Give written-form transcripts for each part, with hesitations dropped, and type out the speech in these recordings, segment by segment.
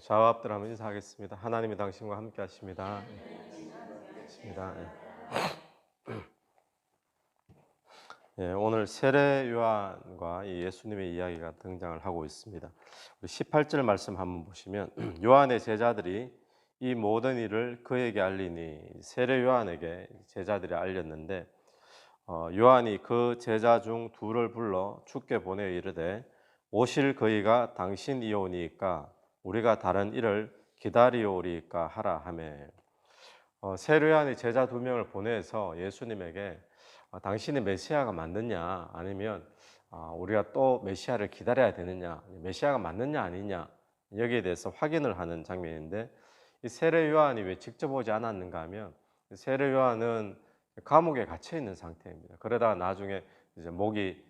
좌우 앞들 한번 인사하겠습니다. 하나님이 당신과 함께 하십니다. 예, 오늘 세례 요한과 이 예수님의 이야기가 등장을 하고 있습니다. 우리 18절 말씀 한번 보시면 요한의 제자들이 이 모든 일을 그에게 알리니 세례 요한에게 제자들이 알렸는데 요한이 그 제자 중 둘을 불러 주께 보내 이르되 오실 그이가 당신이오니까 우리가 다른 일을 기다리오리까 하라 하매 세례 요한이 제자 두 명을 보내서 예수님에게 당신이 메시아가 맞느냐 아니면 우리가 또 메시아를 기다려야 되느냐 메시아가 맞느냐 아니냐 여기에 대해서 확인을 하는 장면인데 이 세례 요한이 왜 직접 오지 않았는가 하면 세례 요한은 감옥에 갇혀 있는 상태입니다. 그러다가 나중에 이제 목이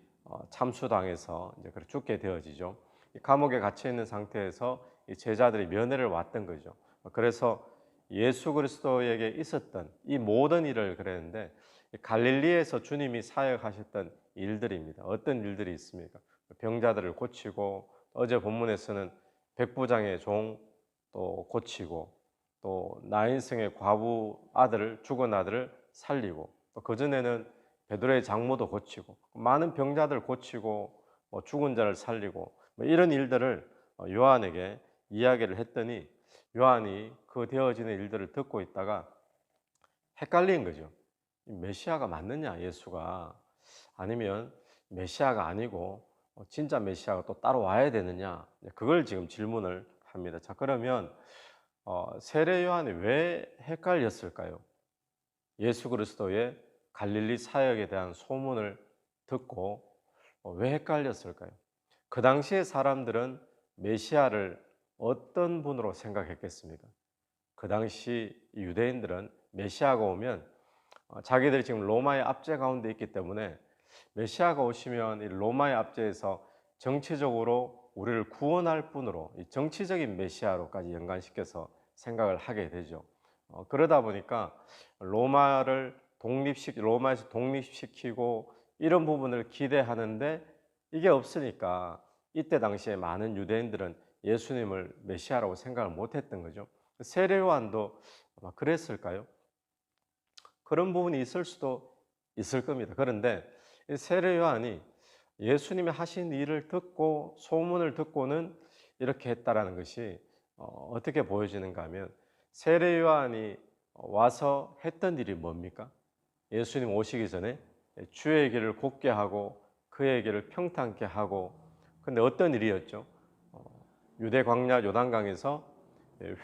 참수당해서 이제 죽게 되어지죠. 이 감옥에 갇혀 있는 상태에서 이 제자들이 면회를 왔던 거죠. 그래서 예수 그리스도에게 있었던 이 모든 일을 그랬는데 갈릴리에서 주님이 사역하셨던 일들입니다. 어떤 일들이 있습니까? 병자들을 고치고 어제 본문에서는 백부장의 종 또 고치고 또 나인성의 과부 아들을 죽은 아들을 살리고 또 그전에는 베드로의 장모도 고치고 많은 병자들 고치고 죽은 자를 살리고 이런 일들을 요한에게 이야기를 했더니 요한이 그 되어지는 일들을 듣고 있다가 헷갈린 거죠. 메시아가 맞느냐 예수가 아니면 메시아가 아니고 진짜 메시아가 또 따로 와야 되느냐 그걸 지금 질문을 합니다. 자 그러면 세례 요한이 왜 헷갈렸을까요? 예수 그리스도의 갈릴리 사역에 대한 소문을 듣고 왜 헷갈렸을까요? 그 당시의 사람들은 메시아를 어떤 분으로 생각했겠습니까? 그 당시 유대인들은 메시아가 오면 자기들이 지금 로마의 압제 가운데 있기 때문에 메시아가 오시면 이 로마의 압제에서 정치적으로 우리를 구원할 분으로 이 정치적인 메시아로까지 연관시켜서 생각을 하게 되죠. 그러다 보니까 로마에서 독립시키고 이런 부분을 기대하는데 이게 없으니까 이때 당시에 많은 유대인들은 예수님을 메시아라고 생각을 못했던 거죠. 세례 요한도 아마 그랬을까요? 그런 부분이 있을 수도 있을 겁니다. 그런데 세례 요한이 예수님이 하신 일을 듣고 소문을 듣고는 이렇게 했다라는 것이 어떻게 보여지는가 하면 세례 요한이 와서 했던 일이 뭡니까? 예수님 오시기 전에 주의 길을 곧게 하고 그의 길을 평탄케 하고 근데 어떤 일이었죠? 유대 광야 요단강에서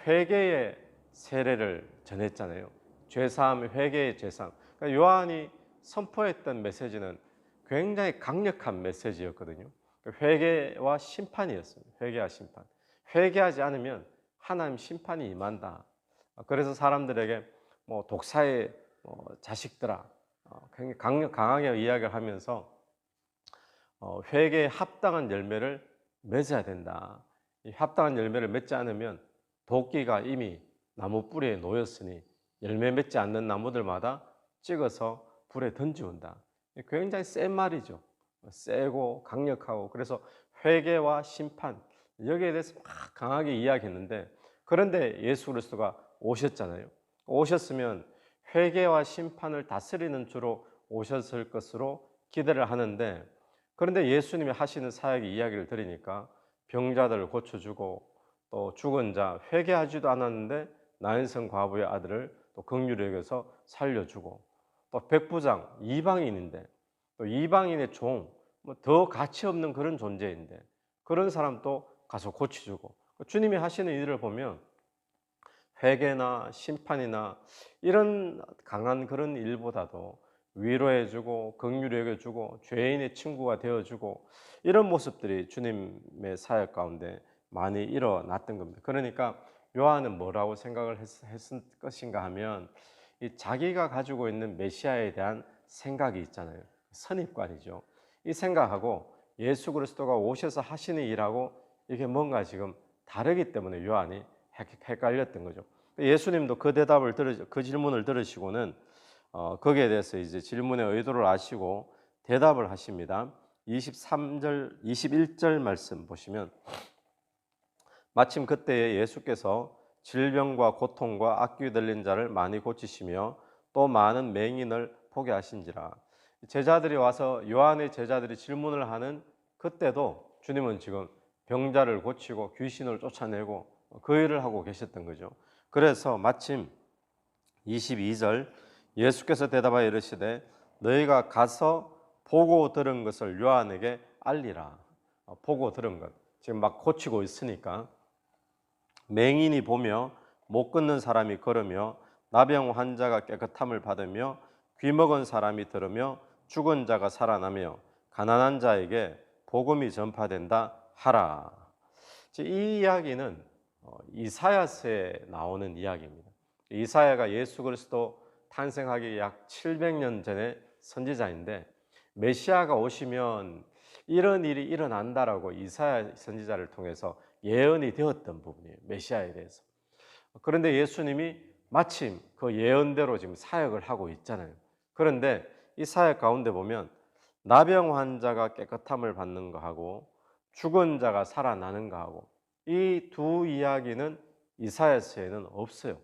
회개의 세례를 전했잖아요. 죄사함, 회개의 죄사함. 그러니까 요한이 선포했던 메시지는 굉장히 강력한 메시지였거든요. 회개와 심판이었습니다. 회개와 심판. 회개하지 않으면 하나님 심판이 임한다. 그래서 사람들에게 독사의 자식들아, 굉장히 강하게 이야기를 하면서 회개에 합당한 열매를 맺어야 된다. 이 합당한 열매를 맺지 않으면 도끼가 이미 나무 뿌리에 놓였으니 열매 맺지 않는 나무들마다 찍어서 불에 던지운다. 굉장히 센 말이죠. 세고 강력하고 그래서 회개와 심판 여기에 대해서 막 강하게 이야기했는데 그런데 예수 그리스도가 오셨잖아요. 오셨으면 회개와 심판을 다스리는 주로 오셨을 것으로 기대를 하는데 그런데 예수님이 하시는 사역의 이야기를 들으니까 병자들을 고쳐주고 또 죽은 자 회개하지도 않았는데 나인성 과부의 아들을 또 긍휼히 여겨서 살려주고 또 백부장 이방인인데 또 이방인의 종 더 가치 없는 그런 존재인데 그런 사람도 가서 고쳐주고 주님이 하시는 일을 보면 회개나 심판이나 이런 강한 그런 일보다도 위로해주고 긍휼히 여겨주고 죄인의 친구가 되어주고 이런 모습들이 주님의 사역 가운데 많이 일어났던 겁니다. 그러니까 요한은 뭐라고 생각을 했을 것인가 하면 이 자기가 가지고 있는 메시아에 대한 생각이 있잖아요. 선입관이죠. 이 생각하고 예수 그리스도가 오셔서 하시는 일하고 이게 뭔가 지금 다르기 때문에 요한이 헷갈렸던 거죠. 예수님도 그 질문을 들으시고는 거기에 대해서 이제 질문의 의도를 아시고 대답을 하십니다. 21절 말씀 보시면 마침 그때에 예수께서 질병과 고통과 악귀 들린 자를 많이 고치시며 또 많은 맹인을 보게 하신지라. 제자들이 와서 요한의 제자들이 질문을 하는 그때도 주님은 지금 병자를 고치고 귀신을 쫓아내고 그 일을 하고 계셨던 거죠. 그래서 마침 22절 예수께서 대답하여 이르시되 너희가 가서 보고 들은 것을 요한에게 알리라. 보고 들은 것 지금 막 고치고 있으니까 맹인이 보며 못 걷는 사람이 걸으며 나병 환자가 깨끗함을 받으며 귀먹은 사람이 들으며 죽은 자가 살아나며 가난한 자에게 복음이 전파된다 하라. 이 이야기는 이사야서에 나오는 이야기입니다. 이사야가 예수 그리스도 탄생하기 약 700년 전의 선지자인데 메시아가 오시면 이런 일이 일어난다라고 이사야 선지자를 통해서 예언이 되었던 부분이에요. 메시아에 대해서. 그런데 예수님이 마침 그 예언대로 지금 사역을 하고 있잖아요. 그런데 이 사역 가운데 보면 나병 환자가 깨끗함을 받는 거하고 죽은 자가 살아나는 거하고 이 두 이야기는 이사야서에는 없어요.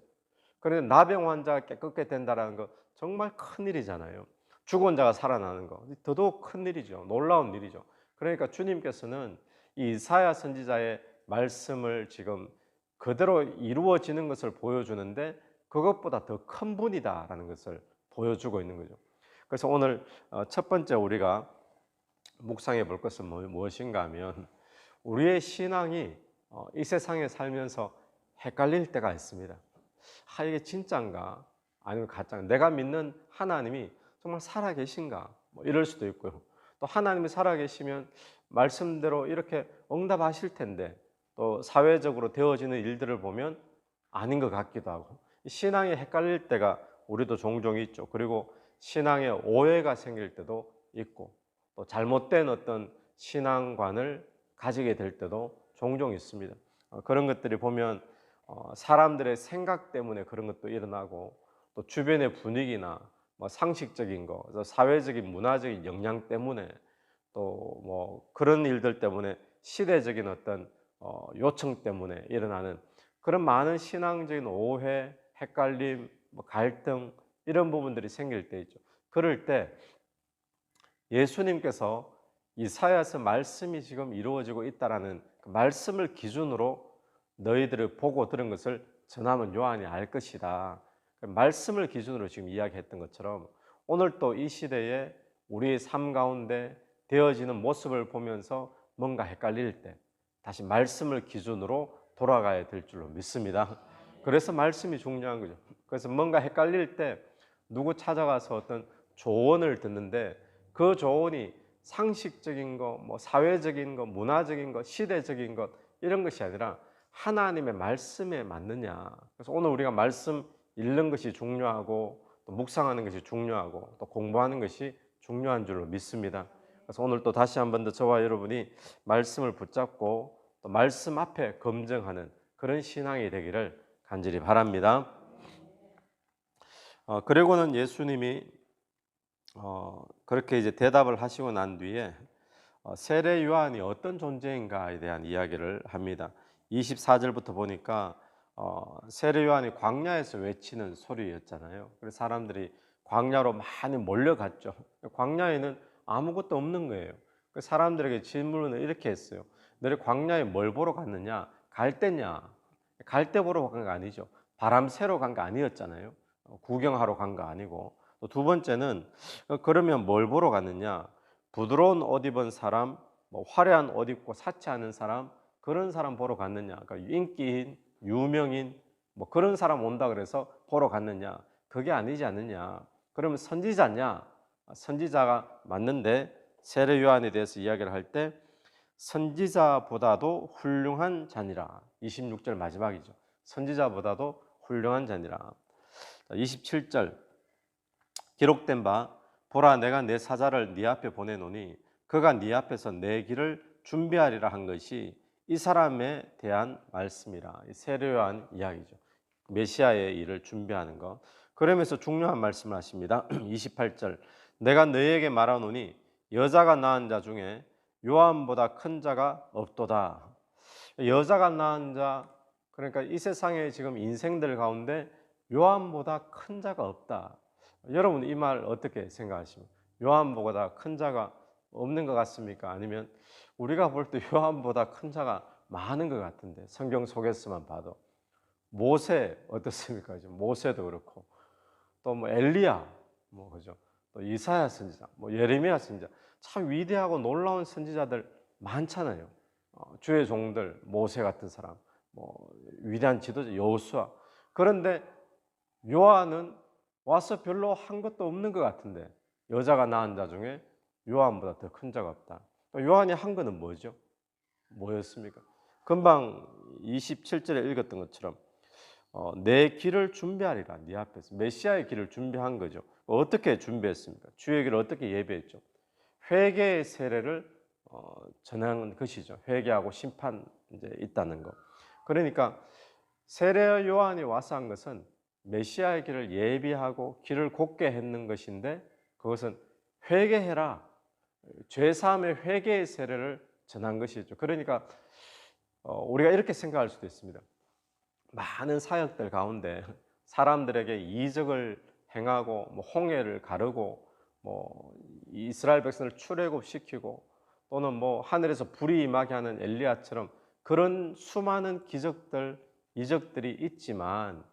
그런데 나병 환자가 깨끗게 된다는 거 정말 큰 일이잖아요. 죽은 자가 살아나는 거 더더욱 큰 일이죠. 놀라운 일이죠. 그러니까 주님께서는 이 이사야 선지자의 말씀을 지금 그대로 이루어지는 것을 보여주는데 그것보다 더 큰 분이다라는 것을 보여주고 있는 거죠. 그래서 오늘 첫 번째 우리가 묵상해 볼 것은 무엇인가 하면 우리의 신앙이 이 세상에 살면서 헷갈릴 때가 있습니다. 이게 진짜인가 아니면 가짜인가? 내가 믿는 하나님이 정말 살아계신가? 이럴 수도 있고요. 또 하나님이 살아계시면 말씀대로 이렇게 응답하실 텐데 또 사회적으로 되어지는 일들을 보면 아닌 것 같기도 하고 신앙이 헷갈릴 때가 우리도 종종 있죠. 그리고 신앙에 오해가 생길 때도 있고 또 잘못된 어떤 신앙관을 가지게 될 때도 종종 있습니다. 그런 것들이 보면 사람들의 생각 때문에 그런 것도 일어나고 또 주변의 분위기나 상식적인 거, 사회적인 문화적인 영향 때문에 또 그런 일들 때문에 시대적인 어떤 요청 때문에 일어나는 그런 많은 신앙적인 오해, 헷갈림, 갈등 이런 부분들이 생길 때 있죠. 그럴 때 예수님께서 이사야서 말씀이 지금 이루어지고 있다라는 그 말씀을 기준으로 너희들을 보고 들은 것을 전하면 요한이 알 것이다. 그 말씀을 기준으로 지금 이야기했던 것처럼 오늘 또 이 시대에 우리의 삶 가운데 되어지는 모습을 보면서 뭔가 헷갈릴 때 다시 말씀을 기준으로 돌아가야 될 줄로 믿습니다. 그래서 말씀이 중요한 거죠. 그래서 뭔가 헷갈릴 때 누구 찾아가서 어떤 조언을 듣는데 그 조언이 상식적인 것, 사회적인 것, 문화적인 것, 시대적인 것 이런 것이 아니라 하나님의 말씀에 맞느냐. 그래서 오늘 우리가 말씀 읽는 것이 중요하고 또 묵상하는 것이 중요하고 또 공부하는 것이 중요한 줄로 믿습니다. 그래서 오늘 또 다시 한 번 더 저와 여러분이 말씀을 붙잡고 또 말씀 앞에 검증하는 그런 신앙이 되기를 간절히 바랍니다. 그리고는 예수님이 그렇게 이제 대답을 하시고 난 뒤에 세례 요한이 어떤 존재인가에 대한 이야기를 합니다. 24절부터 보니까 세례 요한이 광야에서 외치는 소리였잖아요. 그래서 사람들이 광야로 많이 몰려갔죠. 광야에는 아무것도 없는 거예요. 사람들에게 질문을 이렇게 했어요. 너희 광야에 뭘 보러 갔느냐? 갈대냐? 갈대 보러 간 거 아니죠. 바람 쐬러 간 거 아니었잖아요. 구경하러 간 거 아니고. 또 두 번째는 그러면 뭘 보러 갔느냐? 부드러운 옷 입은 사람, 화려한 옷 입고 사치하는 사람, 그런 사람 보러 갔느냐? 그러니까 인기인, 유명인, 그런 사람 온다 그래서 보러 갔느냐? 그게 아니지 않느냐? 그러면 선지자냐? 선지자가 맞는데 세례 요한에 대해서 이야기를 할 때 선지자보다도 훌륭한 자니라. 26절 마지막이죠. 선지자보다도 훌륭한 자니라. 27절 기록된 바 보라 내가 내 사자를 네 앞에 보내노니 그가 네 앞에서 내 길을 준비하리라 한 것이 이 사람에 대한 말씀이라. 세례 요한 이야기죠. 메시아의 일을 준비하는 것. 그러면서 중요한 말씀을 하십니다. 28절 내가 너희에게 말하노니 여자가 낳은 자 중에 요한보다 큰 자가 없도다. 여자가 낳은 자, 그러니까 이 세상에 지금 인생들 가운데 요한보다 큰 자가 없다. 여러분 이 말 어떻게 생각하십니까? 요한보다 큰 자가 없는 것 같습니까? 아니면 우리가 볼 때 요한보다 큰 자가 많은 것 같은데, 성경 속에서만 봐도 모세 어떻습니까? 모세도 그렇고 또 뭐 엘리야, 뭐 그죠? 또 이사야 선지자, 뭐 예레미야 선지자, 참 위대하고 놀라운 선지자들 많잖아요. 주의 종들 모세 같은 사람, 뭐 위대한 지도자 여호수아. 그런데 요한은 와서 별로 한 것도 없는 것 같은데, 여자가 낳은 자 중에 요한보다 더 큰 자가 없다. 요한이 한 거는 뭐죠? 뭐였습니까? 금방 27절에 읽었던 것처럼 내 길을 준비하리라. 네 앞에서 메시아의 길을 준비한 거죠. 어떻게 준비했습니까? 주의 길을 어떻게 예배했죠? 회개의 세례를 전한 것이죠. 회개하고 심판 이제 있다는 거. 그러니까 세례 요한이 와서 한 것은 메시아의 길을 예비하고 길을 곱게 했는 것인데, 그것은 회개해라, 죄 사함의 회개의 세례를 전한 것이죠. 그러니까 우리가 이렇게 생각할 수도 있습니다. 많은 사역들 가운데 사람들에게 이적을 행하고 뭐 홍해를 가르고 뭐 이스라엘 백성을 출애굽시키고 또는 뭐 하늘에서 불이 임하게 하는 엘리야처럼 그런 수많은 기적들, 이적들이 있지만,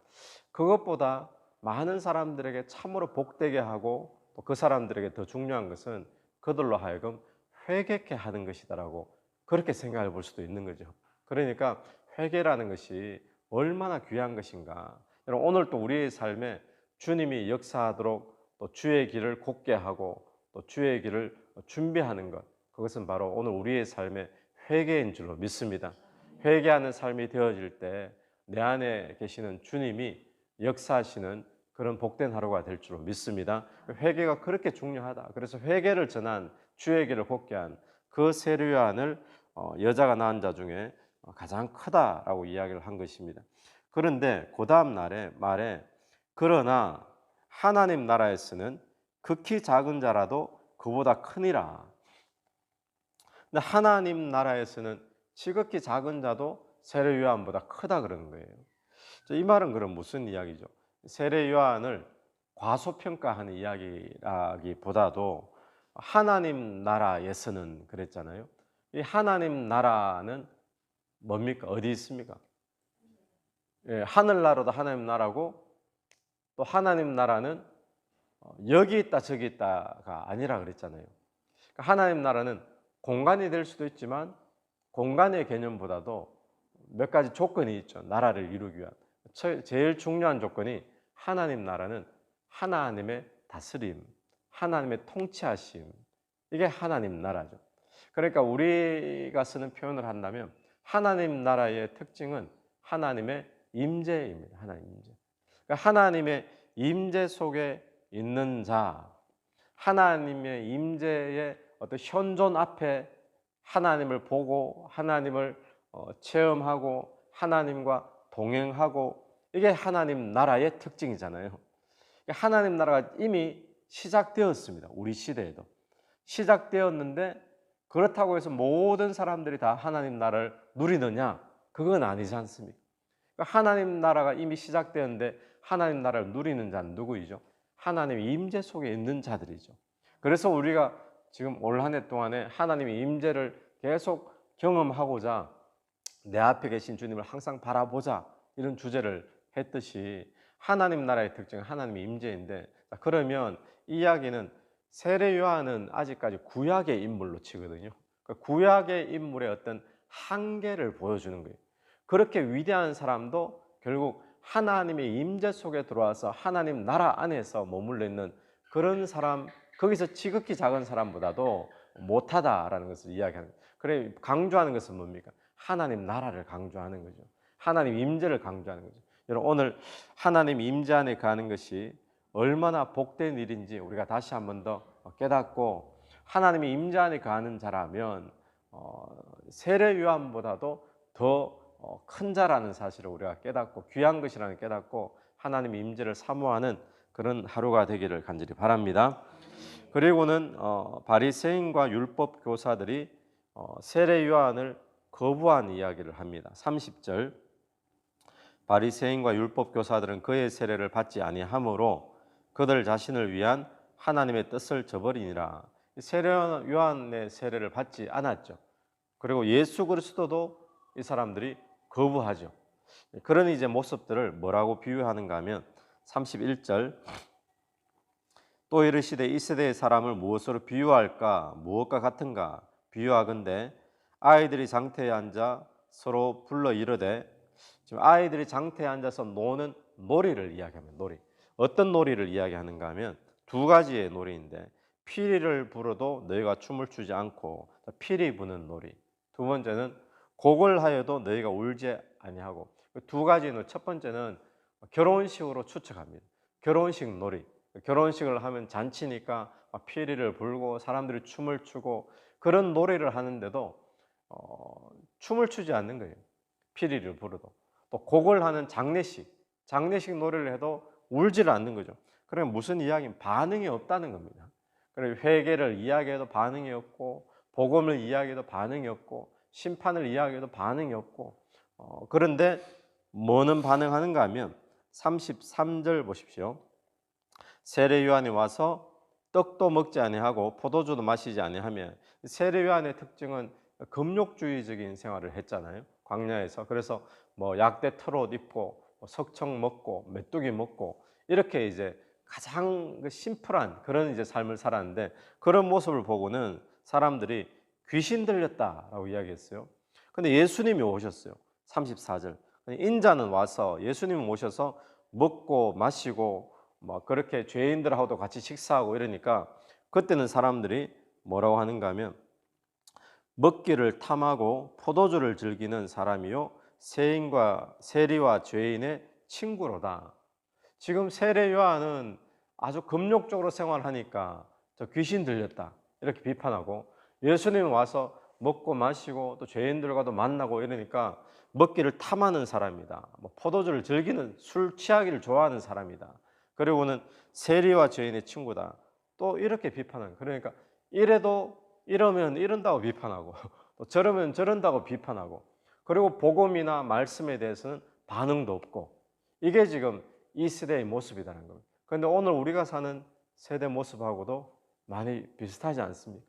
그것보다 많은 사람들에게 참으로 복되게 하고 또 그 사람들에게 더 중요한 것은 그들로 하여금 회개케 하는 것이다라고 그렇게 생각해 볼 수도 있는 거죠. 그러니까 회개라는 것이 얼마나 귀한 것인가. 여러분, 오늘 또 우리의 삶에 주님이 역사하도록 또 주의 길을 곱게 하고 또 주의 길을 준비하는 것, 그것은 바로 오늘 우리의 삶의 회개인 줄로 믿습니다. 회개하는 삶이 되어질 때 내 안에 계시는 주님이 역사하시는 그런 복된 하루가 될 줄로 믿습니다. 회개가 그렇게 중요하다. 그래서 회개를 전한, 주의 길을 곱게 한 그 세례 요한을 여자가 낳은 자 중에 가장 크다라고 이야기를 한 것입니다. 그런데 그 다음 말에 그러나 하나님 나라에서는 극히 작은 자라도 그보다 크니라. 근데 하나님 나라에서는 지극히 작은 자도 세례 요한보다 크다 그러는 거예요. 이 말은 그럼 무슨 이야기죠? 세례 요한을 과소평가하는 이야기라기보다도 하나님 나라에서는 그랬잖아요. 이 하나님 나라는 뭡니까? 어디 있습니까? 예, 하늘나라도 하나님 나라고, 또 하나님 나라는 여기 있다 저기 있다가 아니라 그랬잖아요. 그러니까 하나님 나라는 공간이 될 수도 있지만 공간의 개념보다도 몇 가지 조건이 있죠. 나라를 이루기 위한 제일 중요한 조건이, 하나님 나라는 하나님의 다스림, 하나님의 통치하심, 이게 하나님 나라죠. 그러니까 우리가 쓰는 표현을 한다면 하나님 나라의 특징은 하나님의 임재입니다. 하나님 임재. 그러니까 하나님의 임재 속에 있는 자, 하나님의 임재의 어떤 현존 앞에 하나님을 보고 하나님을 체험하고 하나님과 동행하고, 이게 하나님 나라의 특징이잖아요. 하나님 나라가 이미 시작되었습니다. 우리 시대에도 시작되었는데, 그렇다고 해서 모든 사람들이 다 하나님 나라를 누리느냐? 그건 아니지 않습니까? 하나님 나라가 이미 시작되었는데 하나님 나라를 누리는 자는 누구이죠? 하나님의 임재 속에 있는 자들이죠. 그래서 우리가 지금 올 한 해 동안에 하나님의 임재를 계속 경험하고자 내 앞에 계신 주님을 항상 바라보자, 이런 주제를 했듯이 하나님 나라의 특징은 하나님의 임재인데, 그러면 이 이야기는 세례 요한은 아직까지 구약의 인물로 치거든요. 구약의 인물의 어떤 한계를 보여주는 거예요. 그렇게 위대한 사람도 결국 하나님의 임재 속에 들어와서 하나님 나라 안에서 머물러 있는 그런 사람, 거기서 지극히 작은 사람보다도 못하다라는 것을 이야기하는 거예요. 그래, 강조하는 것은 뭡니까? 하나님 나라를 강조하는 거죠. 하나님 임재를 강조하는 거죠. 여러분, 오늘 하나님 임재 안에 가는 것이 얼마나 복된 일인지 우리가 다시 한 번 더 깨닫고, 하나님의 임재 안에 가는 자라면 세례 요한보다도 더 큰 자라는 사실을 우리가 깨닫고, 귀한 것이라는 깨닫고 하나님의 임재를 사모하는 그런 하루가 되기를 간절히 바랍니다. 그리고는 바리새인과 율법 교사들이 세례 요한을 거부한 이야기를 합니다. 30절 바리새인과 율법 교사들은 그의 세례를 받지 아니하므로 그들 자신을 위한 하나님의 뜻을 저버리니라. 세례 요한의 세례를 받지 않았죠. 그리고 예수 그리스도도 이 사람들이 거부하죠. 그런 이제 모습들을 뭐라고 비유하는가 하면 31절 또 이르시되 이 세대의 사람을 무엇으로 비유할까 무엇과 같은가 비유하건대 아이들이 장터에 앉아 서로 불러 이르되 지금 아이들이 장터에 앉아서 노는 놀이를 이야기합니다. 놀이. 어떤 놀이를 이야기하는가 하면 두 가지의 놀이인데 피리를 불어도 너희가 춤을 추지 않고 피리 부는 놀이. 두 번째는 곡을 하여도 너희가 울지 아니하고 두 가지 놀이. 첫 번째는 결혼식으로 추측합니다. 결혼식 놀이. 결혼식을 하면 잔치니까 피리를 불고 사람들이 춤을 추고 그런 놀이를 하는데도 춤을 추지 않는 거예요. 피리를 불어도. 또 곡을 하는 장례식 놀이를 해도 울지를 않는 거죠. 그러면 무슨 이야기는 반응이 없다는 겁니다. 그리고 회개를 이야기해도 반응이 없고 복음을 이야기해도 반응이 없고 심판을 이야기해도 반응이 없고 그런데 뭐는 반응하는가 하면 33절 보십시오. 세례 요한이 와서 떡도 먹지 아니하고 포도주도 마시지 아니하며 세례 요한의 특징은 금욕주의적인 생활을 했잖아요. 광야에서. 그래서 뭐 약대 털옷 입고 석청 먹고 메뚜기 먹고 이렇게 이제 가장 심플한 그런 이제 삶을 살았는데 그런 모습을 보고는 사람들이 귀신 들렸다라고 이야기했어요. 근데 예수님이 오셨어요. 34절. 인자는 와서 예수님이 오셔서 먹고 마시고 뭐 그렇게 죄인들하고도 같이 식사하고 이러니까 그때는 사람들이 뭐라고 하는가 하면 먹기를 탐하고 포도주를 즐기는 사람이요 세리와 죄인의 친구로다. 지금 세례 요한은 아주 금욕적으로 생활하니까 저 귀신 들렸다 이렇게 비판하고 예수님 와서 먹고 마시고 또 죄인들과도 만나고 이러니까 먹기를 탐하는 사람이다. 뭐 포도주를 즐기는 술 취하기를 좋아하는 사람이다. 그리고는 세리와 죄인의 친구다. 또 이렇게 비판하는. 그러니까 이러면 이런다고 비판하고 또 저러면 저런다고 비판하고 그리고 복음이나 말씀에 대해서는 반응도 없고 이게 지금 이 세대의 모습이라는 겁니다. 그런데 오늘 우리가 사는 세대 모습하고도 많이 비슷하지 않습니까?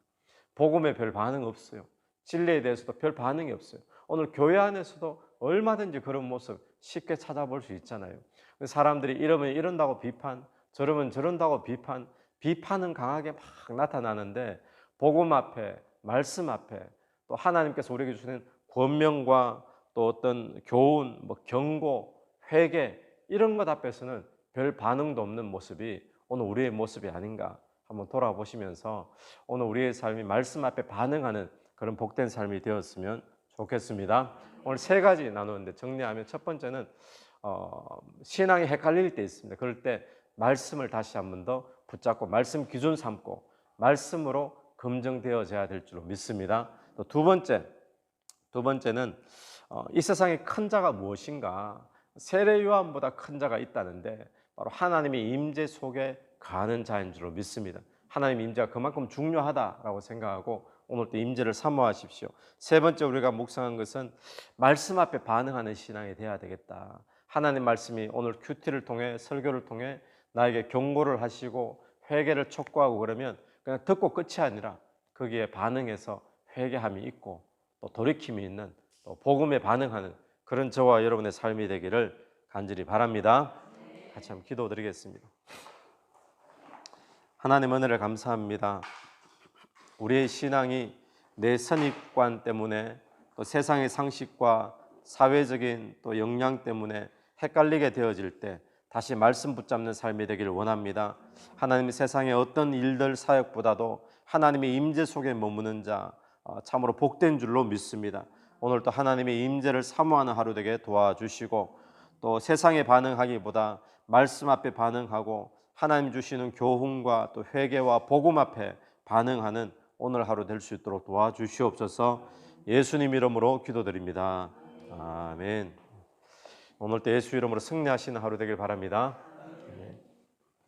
복음에 별 반응 없어요. 진리에 대해서도 별 반응이 없어요. 오늘 교회 안에서도 얼마든지 그런 모습 쉽게 찾아볼 수 있잖아요. 사람들이 이러면 이런다고 비판, 저러면 저런다고 비판은 강하게 막 나타나는데 복음 앞에, 말씀 앞에 또 하나님께서 우리에게 주시는 권명과 또 어떤 교훈, 뭐 경고, 회개 이런 것 앞에서는 별 반응도 없는 모습이 오늘 우리의 모습이 아닌가 한번 돌아보시면서 오늘 우리의 삶이 말씀 앞에 반응하는 그런 복된 삶이 되었으면 좋겠습니다. 오늘 세 가지 나누는데 정리하면 첫 번째는 신앙이 헷갈릴 때 있습니다. 그럴 때 말씀을 다시 한 번 더 붙잡고 말씀 기준 삼고 말씀으로 검증되어져야 될 줄로 믿습니다. 또 두 번째는 이 세상에 큰 자가 무엇인가? 세례 요한보다 큰 자가 있다는데 바로 하나님의 임재 속에 가는 자인 줄로 믿습니다. 하나님의 임재가 그만큼 중요하다라고 생각하고 오늘 또 임재를 사모하십시오. 세 번째 우리가 묵상한 것은 말씀 앞에 반응하는 신앙이 돼야 되겠다. 하나님 말씀이 오늘 큐티를 통해 설교를 통해 나에게 경고를 하시고 회개를 촉구하고 그러면 그냥 듣고 끝이 아니라 거기에 반응해서 회개함이 있고 또 돌이킴이 있는 또 복음에 반응하는 그런 저와 여러분의 삶이 되기를 간절히 바랍니다. 같이 한번 기도드리겠습니다. 하나님 은혜를 감사합니다. 우리의 신앙이 내 선입관 때문에 또 세상의 상식과 사회적인 또 역량 때문에 헷갈리게 되어질 때 다시 말씀 붙잡는 삶이 되기를 원합니다. 하나님 세상의 어떤 일들 사역보다도 하나님의 임재 속에 머무는 자 참으로 복된 줄로 믿습니다. 오늘도 하나님의 임재를 사모하는 하루 되게 도와주시고 또 세상에 반응하기보다 말씀 앞에 반응하고 하나님 주시는 교훈과 또 회개와 복음 앞에 반응하는 오늘 하루 될 수 있도록 도와주시옵소서. 예수님 이름으로 기도드립니다. 아멘. 오늘도 예수 이름으로 승리하시는 하루 되길 바랍니다.